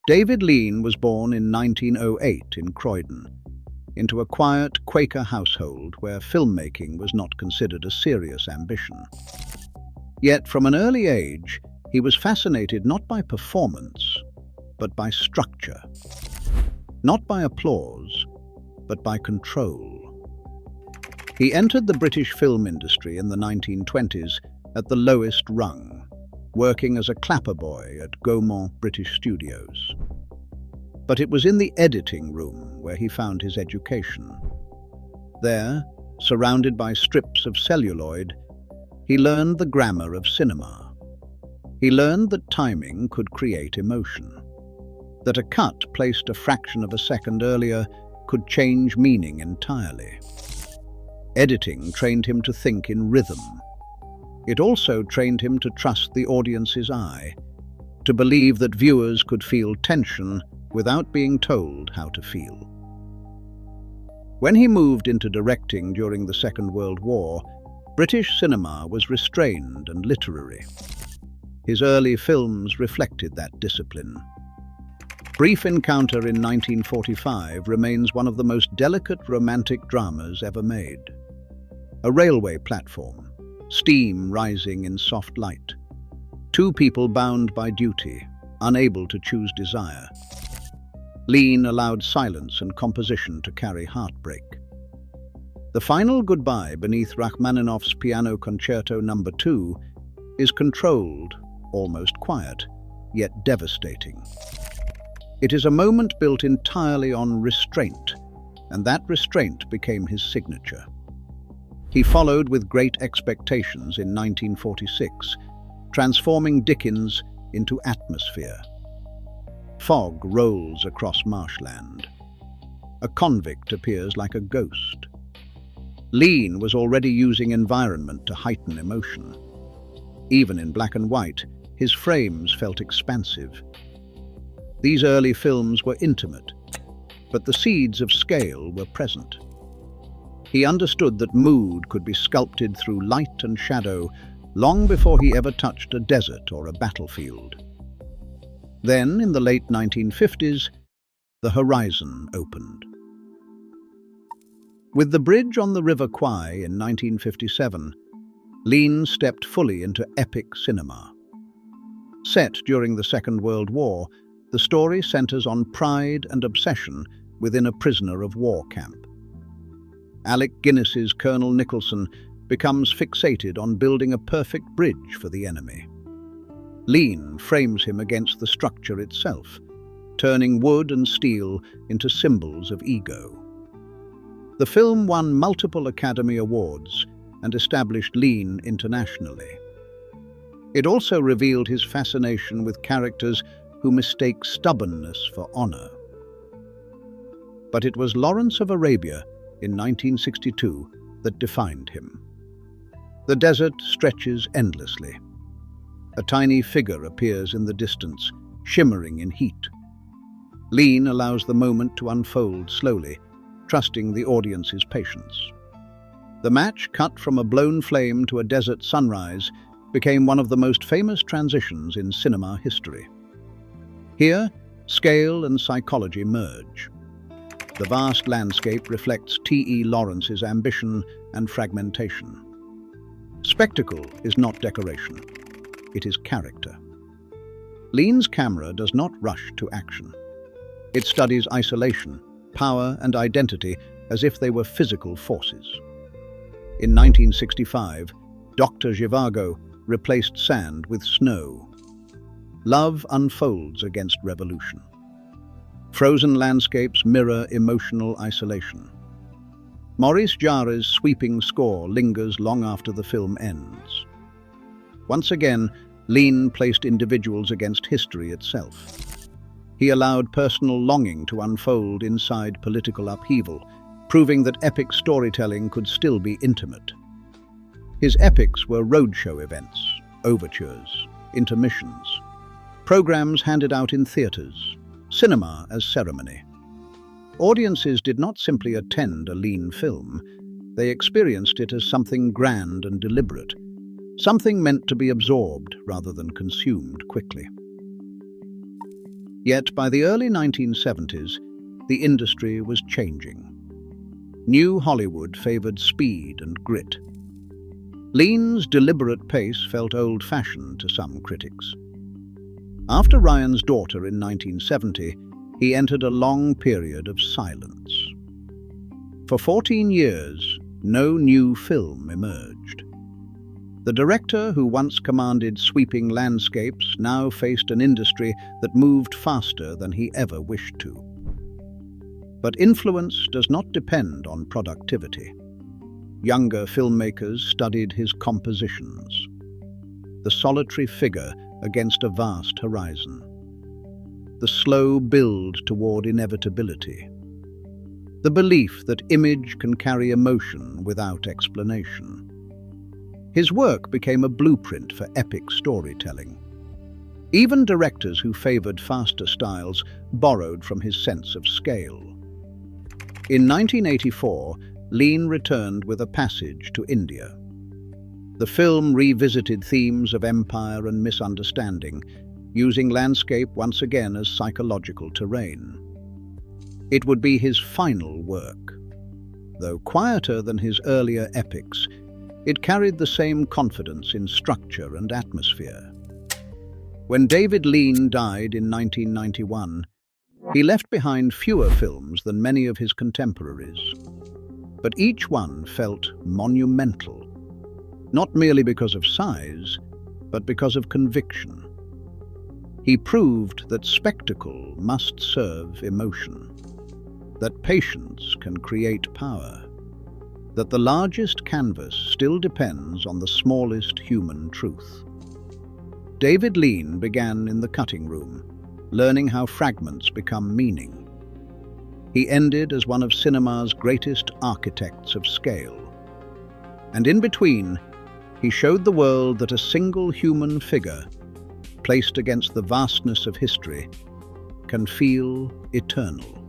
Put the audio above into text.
David Lean was born in 1908 in Croydon, into a quiet Quaker household where filmmaking was not considered a serious ambition. Yet from an early age, he was fascinated not by performance, but by structure. Not by applause, but by control. He entered the British film industry in the 1920s at the lowest rung, working as a clapper boy at Gaumont British Studios. But it was in the editing room where he found his education. There, surrounded by strips of celluloid, he learned the grammar of cinema. He learned that timing could create emotion, that a cut placed a fraction of a second earlier could change meaning entirely. Editing trained him to think in rhythm. It also trained him to trust the audience's eye, to believe that viewers could feel tension without being told how to feel. When he moved into directing during the Second World War, British cinema was restrained and literary. His early films reflected that discipline. Brief Encounter in 1945 remains one of the most delicate romantic dramas ever made. A railway platform, steam rising in soft light. Two people bound by duty, unable to choose desire. Lean allowed silence and composition to carry heartbreak. The final goodbye beneath Rachmaninoff's Piano Concerto No. 2 is controlled, almost quiet, yet devastating. It is a moment built entirely on restraint, and that restraint became his signature. He followed with Great Expectations in 1946, transforming Dickens into atmosphere. Fog rolls across marshland. A convict appears like a ghost. Lean was already using environment to heighten emotion. Even in black and white, his frames felt expansive. These early films were intimate, but the seeds of scale were present. He understood that mood could be sculpted through light and shadow long before he ever touched a desert or a battlefield. Then, in the late 1950s, the horizon opened. With The Bridge on the River Kwai in 1957, Lean stepped fully into epic cinema. Set during the Second World War, the story centers on pride and obsession within a prisoner of war camp. Alec Guinness's Colonel Nicholson becomes fixated on building a perfect bridge for the enemy. Lean frames him against the structure itself, turning wood and steel into symbols of ego. The film won multiple Academy Awards and established Lean internationally. It also revealed his fascination with characters who mistake stubbornness for honor. But it was Lawrence of Arabia in 1962 that defined him. The desert stretches endlessly. A tiny figure appears in the distance, shimmering in heat. Lean allows the moment to unfold slowly, trusting the audience's patience. The match, cut from a blown flame to a desert sunrise, became one of the most famous transitions in cinema history. Here, scale and psychology merge. The vast landscape reflects T.E. Lawrence's ambition and fragmentation. Spectacle is not decoration. It is character. Lean's camera does not rush to action. It studies isolation, power, and identity as if they were physical forces. In 1965, Dr. Zhivago replaced sand with snow. Love unfolds against revolution. Frozen landscapes mirror emotional isolation. Maurice Jarre's sweeping score lingers long after the film ends. Once again, Lean placed individuals against history itself. He allowed personal longing to unfold inside political upheaval, proving that epic storytelling could still be intimate. His epics were roadshow events, overtures, intermissions, programs handed out in theaters, cinema as ceremony. Audiences did not simply attend a Lean film, they experienced it as something grand and deliberate, something meant to be absorbed rather than consumed quickly. Yet by the early 1970s, the industry was changing. New Hollywood favored speed and grit. Lean's deliberate pace felt old-fashioned to some critics. After Ryan's Daughter in 1970, he entered a long period of silence. For 14 years, no new film emerged. The director, who once commanded sweeping landscapes, now faced an industry that moved faster than he ever wished to. But influence does not depend on productivity. Younger filmmakers studied his compositions, the solitary figure against a vast horizon, the slow build toward inevitability, the belief that image can carry emotion without explanation. His work became a blueprint for epic storytelling. Even directors who favored faster styles borrowed from his sense of scale. In 1984, Lean returned with A Passage to India. The film revisited themes of empire and misunderstanding, using landscape once again as psychological terrain. It would be his final work. Though quieter than his earlier epics, it carried the same confidence in structure and atmosphere. When David Lean died in 1991, he left behind fewer films than many of his contemporaries. But each one felt monumental, not merely because of size, but because of conviction. He proved that spectacle must serve emotion, that patience can create power, that the largest canvas still depends on the smallest human truth. David Lean began in the cutting room, learning how fragments become meaning. He ended as one of cinema's greatest architects of scale. And in between, he showed the world that a single human figure, placed against the vastness of history, can feel eternal.